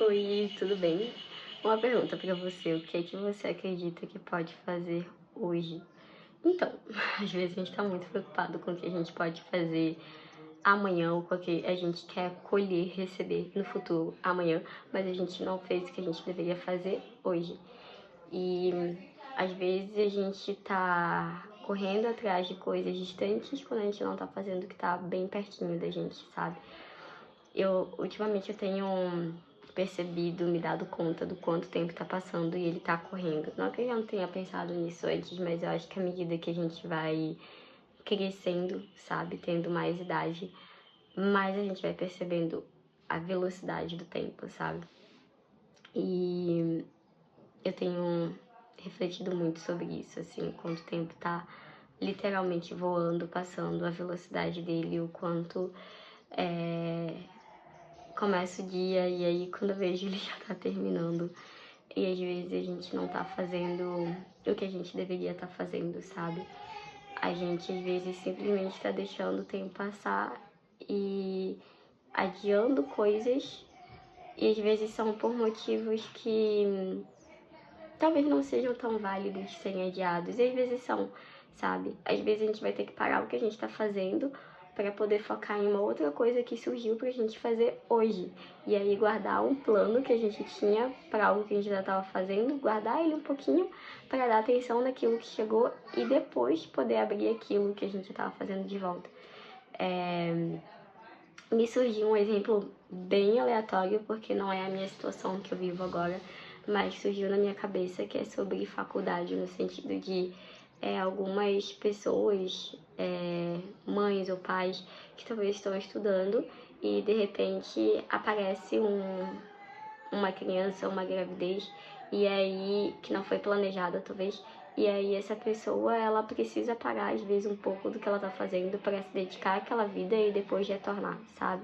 Oi, tudo bem? Uma pergunta pra você, o que é que você acredita que pode fazer hoje? Então, às vezes a gente tá muito preocupado com o que a gente pode fazer amanhã ou com o que a gente quer colher, receber no futuro amanhã, mas a gente não fez o que a gente deveria fazer hoje. E às vezes a gente tá correndo atrás de coisas distantes quando a gente não tá fazendo o que tá bem pertinho da gente, sabe? Ultimamente eu tenho percebido, me dado conta do quanto tempo tá passando e ele tá correndo. Não que eu não tenha pensado nisso antes, mas eu acho que à medida que a gente vai crescendo, sabe, tendo mais idade, mais a gente vai percebendo a velocidade do tempo, sabe? E eu tenho refletido muito sobre isso, assim, quanto o tempo tá literalmente voando, passando, a velocidade dele, o quanto começa o dia e aí quando eu vejo ele já tá terminando. E às vezes a gente não tá fazendo o que a gente deveria estar fazendo, sabe? A gente às vezes simplesmente tá deixando o tempo passar e adiando coisas. E às vezes são por motivos que talvez não sejam tão válidos de serem adiados. E às vezes são, sabe? Às vezes a gente vai ter que parar o que a gente tá fazendo para poder focar em uma outra coisa que surgiu pra gente fazer hoje. E aí guardar um plano que a gente tinha para algo que a gente já estava fazendo, guardar ele um pouquinho para dar atenção naquilo que chegou e depois poder abrir aquilo que a gente estava fazendo de volta. Me surgiu um exemplo bem aleatório, porque não é a minha situação que eu vivo agora, mas surgiu na minha cabeça, que é sobre faculdade, no sentido de algumas pessoas, mães ou pais, que talvez estão estudando e de repente aparece uma criança, uma gravidez, e aí que não foi planejada talvez, e aí essa pessoa ela precisa parar às vezes um pouco do que ela tá fazendo para se dedicar àquela vida e depois retornar, sabe?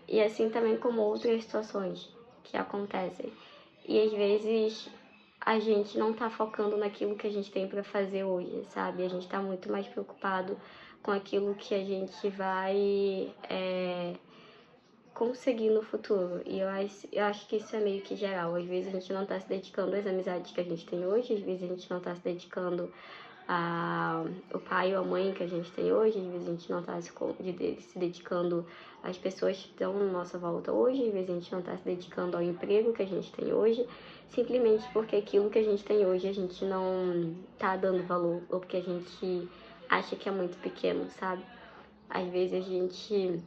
E assim também como outras situações que acontecem. E às vezes a gente não tá focando naquilo que a gente tem para fazer hoje, sabe? A gente tá muito mais preocupado com aquilo que a gente vai conseguir no futuro. E eu acho que isso é meio que geral. Às vezes a gente não tá se dedicando às amizades que a gente tem hoje, às vezes a gente não tá se dedicando o pai ou a mãe que a gente tem hoje, às vezes a gente não tá se dedicando às pessoas que estão na nossa volta hoje, às vezes a gente não tá se dedicando ao emprego que a gente tem hoje, simplesmente porque aquilo que a gente tem hoje a gente não tá dando valor, ou porque a gente acha que é muito pequeno, sabe? Às vezes a gente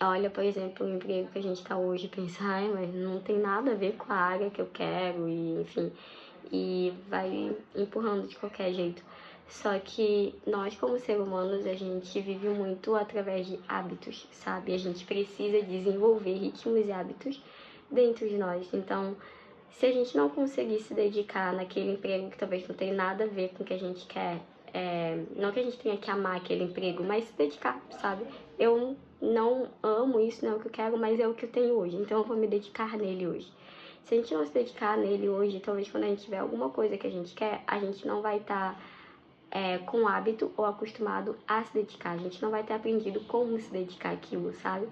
olha, por exemplo, o emprego que a gente tá hoje e pensa, ai, mas não tem nada a ver com a área que eu quero, e enfim, e vai empurrando de qualquer jeito. Só que nós, como seres humanos, a gente vive muito através de hábitos, sabe? A gente precisa desenvolver ritmos e hábitos dentro de nós. Então, se a gente não conseguir se dedicar naquele emprego que talvez não tenha nada a ver com o que a gente quer, não que a gente tenha que amar aquele emprego, mas se dedicar, sabe? Eu não amo isso, não é o que eu quero, mas é o que eu tenho hoje, então eu vou me dedicar nele hoje. Se a gente não se dedicar nele hoje, talvez quando a gente tiver alguma coisa que a gente quer, a gente não vai estar com hábito ou acostumado a se dedicar. A gente não vai ter aprendido como se dedicar àquilo, sabe?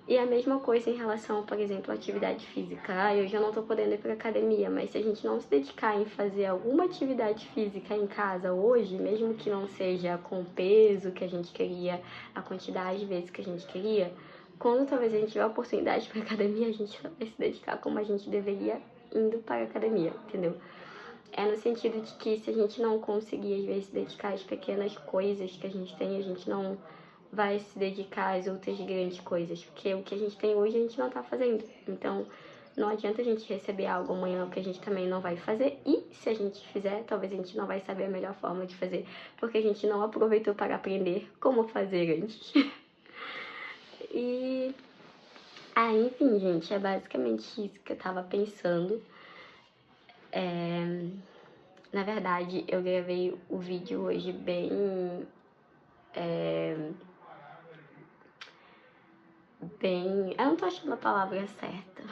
E a mesma coisa em relação, por exemplo, à atividade física. Eu já não tô podendo ir pra academia, mas se a gente não se dedicar em fazer alguma atividade física em casa hoje, mesmo que não seja com o peso que a gente queria, a quantidade de vezes que a gente queria, quando talvez a gente tiver a oportunidade para academia, a gente não vai se dedicar como a gente deveria indo para a academia, entendeu? É no sentido de que se a gente não conseguir, às vezes, se dedicar às pequenas coisas que a gente tem, a gente não vai se dedicar às outras grandes coisas, porque o que a gente tem hoje a gente não tá fazendo. Então, não adianta a gente receber algo amanhã que a gente também não vai fazer, e se a gente fizer, talvez a gente não vai saber a melhor forma de fazer, porque a gente não aproveitou para aprender como fazer antes. E enfim, gente, é basicamente isso que eu tava pensando. Na verdade, eu gravei o vídeo hoje bem... Eu não tô achando a palavra certa.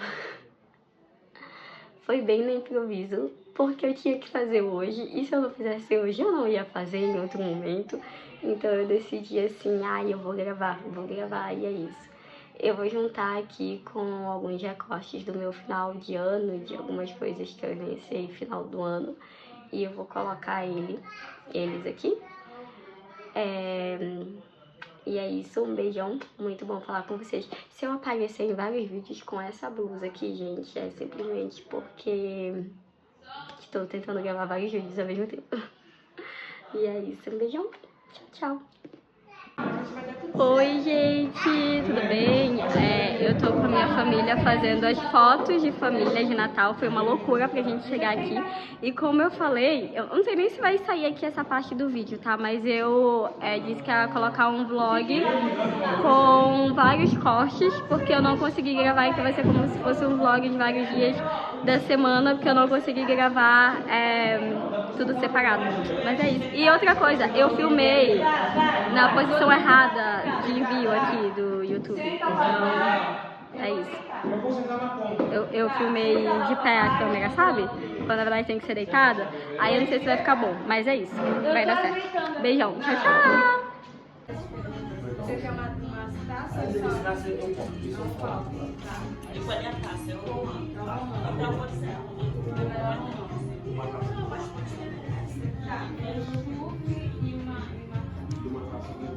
Foi bem no improviso, porque eu tinha que fazer hoje, e se eu não fizesse hoje, eu não ia fazer em outro momento. Então eu decidi assim, eu vou gravar, e é isso. eu vou juntar aqui com alguns recortes do meu final de ano, de algumas coisas que eu lancei final do ano. E eu vou colocar eles aqui. E é isso, um beijão, muito bom falar com vocês. Se eu aparecer em vários vídeos com essa blusa aqui, gente, é simplesmente porque estou tentando gravar vários vídeos ao mesmo tempo. E é isso, um beijão, tchau, tchau. Oi, gente, tudo bem? Eu tô com a minha família fazendo as fotos de família de Natal. Foi uma loucura pra gente chegar aqui. E como eu falei, eu não sei nem se vai sair aqui essa parte do vídeo, tá? Mas eu disse que ia colocar um vlog com vários cortes, porque eu não consegui gravar, então vai ser como se fosse um vlog de vários dias da semana, porque eu não consegui gravar tudo separado. Mas é isso. E outra coisa, eu filmei na posição errada de envio aqui do YouTube, então é isso. Eu filmei de pé a câmera, sabe? Quando na verdade tem que ser deitada. Aí eu não sei se vai ficar bom, mas é isso, vai dar certo. Beijão, tchau, tchau! Você quer uma taça? Eu vou a taça, eu vou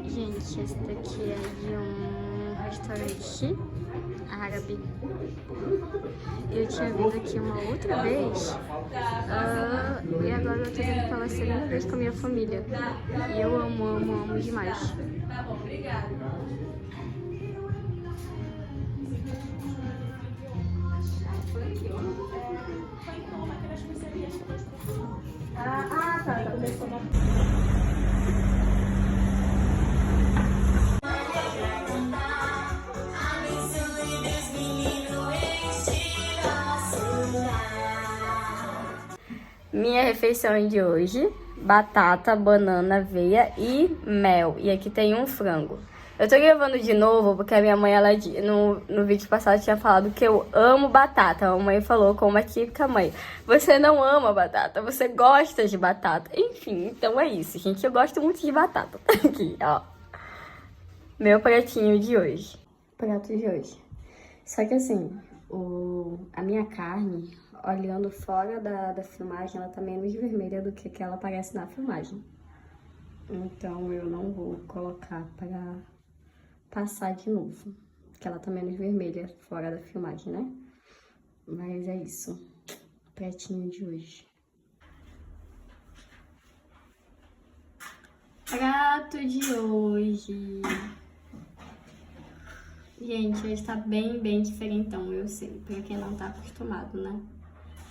Gente, esse daqui é de um restaurante árabe. Eu tinha vindo aqui uma outra vez e agora eu tô vindo pela segunda vez com a minha família. E eu amo demais. Minha refeição de hoje, batata, banana, aveia e mel. E aqui tem um frango. Eu tô gravando de novo porque a minha mãe, ela no vídeo passado tinha falado que eu amo batata. A mãe falou como a típica mãe: você não ama batata, você gosta de batata. Enfim, então é isso, gente. Eu gosto muito de batata. Tá aqui, ó. Meu pratinho de hoje. Prato de hoje. Só que assim, a minha carne, olhando fora da filmagem, ela tá menos vermelha do que ela aparece na filmagem. Então eu não vou colocar pra passar de novo, porque ela tá menos vermelha fora da filmagem, né? Mas é isso, pratinho de hoje. Prato de hoje. Gente, hoje tá bem diferentão, eu sei, pra quem não tá acostumado, né?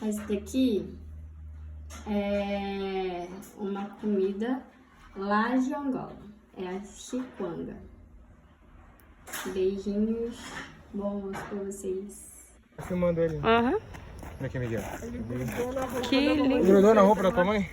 Mas esse daqui é uma comida lá de Angola, é a chikwanga. Beijinhos bons pra vocês. Tá filmando ele? Aham. Como é que é, Miguel? Que lindo. Grudou na roupa da tua mãe?